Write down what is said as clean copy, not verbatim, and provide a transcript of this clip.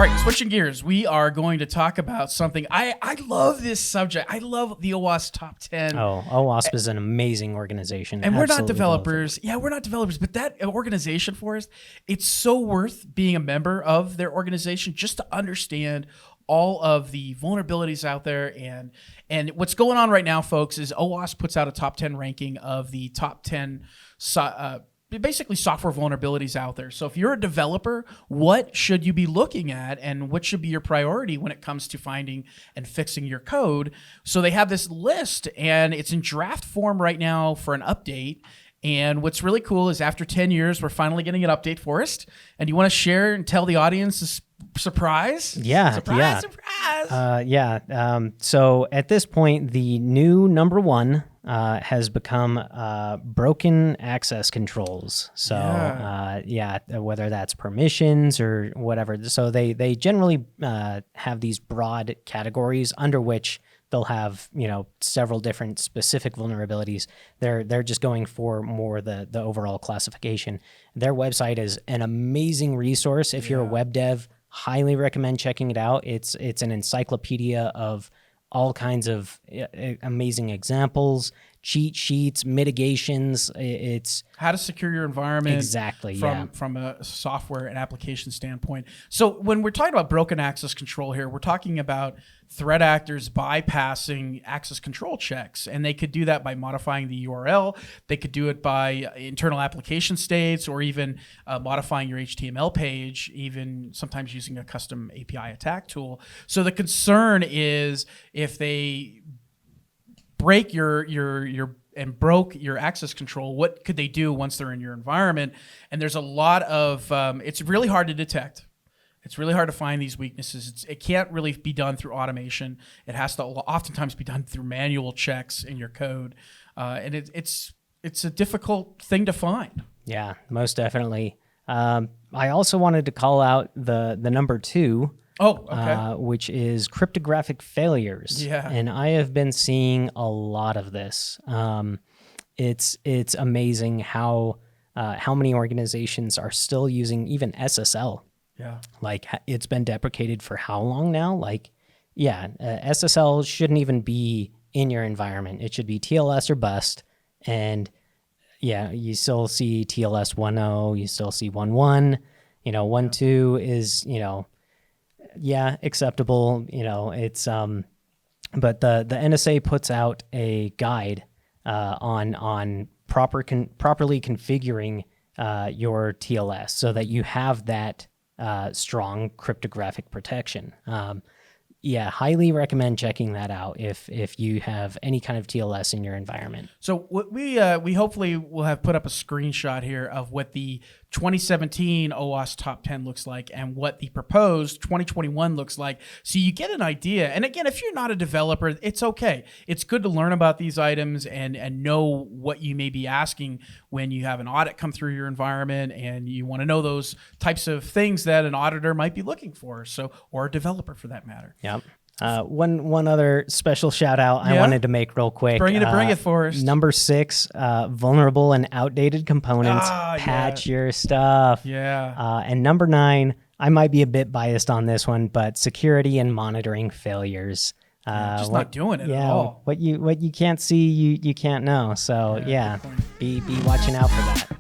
All right, switching gears, we are going to talk about something. I love this subject. I love the OWASP Top 10. Oh, OWASP is an amazing organization. And we're not developers. Yeah, we're not developers, but that organization, Forrest, it's so worth being a member of their organization just to understand all of the vulnerabilities out there. And what's going on right now, folks, is OWASP puts out a top 10 ranking of the top 10 basically software vulnerabilities out there. So if you're a developer, what should you be looking at and what should be your priority when it comes to finding and fixing your code? So they have this list and it's in draft form right now for an update. And what's really cool is after 10 years, we're finally getting an update, Forrest. And you want to share and tell the audience a surprise? Yeah. Surprise. So at this point, the new number one has become broken access controls. So whether that's permissions or whatever. So they generally have these broad categories under which they'll have, several different specific vulnerabilities. They're just going for more the overall classification. Their website is an amazing resource. If you're a web dev, highly recommend checking it out. It's an encyclopedia of all kinds of amazing examples, cheat sheets, mitigations. It's how to secure your environment from a software and application standpoint. So when we're talking about broken access control here, we're talking about threat actors bypassing access control checks, and they could do that by modifying the URL. They could do it by internal application states, or even modifying your HTML page, even sometimes using a custom API attack tool. So the concern is if they break broke your access control, what could they do once they're in your environment? And there's a lot of, it's really hard to detect. It's really hard to find these weaknesses. It can't really be done through automation. It has to oftentimes be done through manual checks in your code. And it's a difficult thing to find. Yeah, most definitely. I also wanted to call out the number two, which is cryptographic failures. Yeah. And I have been seeing a lot of this. It's amazing how many organizations are still using even SSL. Yeah. Like, it's been deprecated for how long now? SSL shouldn't even be in your environment. It should be TLS or bust. And you still see TLS 1.0, you still see 1.1, 1.2 is, acceptable. It's but the NSA puts out a guide on properly configuring your TLS so that you have that strong cryptographic protection. Highly recommend checking that out if you have any kind of TLS in your environment. So what we hopefully will have put up a screenshot here of what the 2017 OWASP Top 10 looks like and what the proposed 2021 looks like, so you get an idea. And again, if you're not a developer, it's okay. It's good to learn about these items and know what you may be asking when you have an audit come through your environment, and you want to know those types of things that an auditor might be looking for, or a developer for that matter. Yep. One other special shout out I wanted to make real quick. Bring it, Forrest. Number 6, vulnerable and outdated components. Patch your stuff. Yeah. And number 9, I might be a bit biased on this one, but security and monitoring failures. Just not doing it at all. What you can't see, you can't know. So be watching out for that.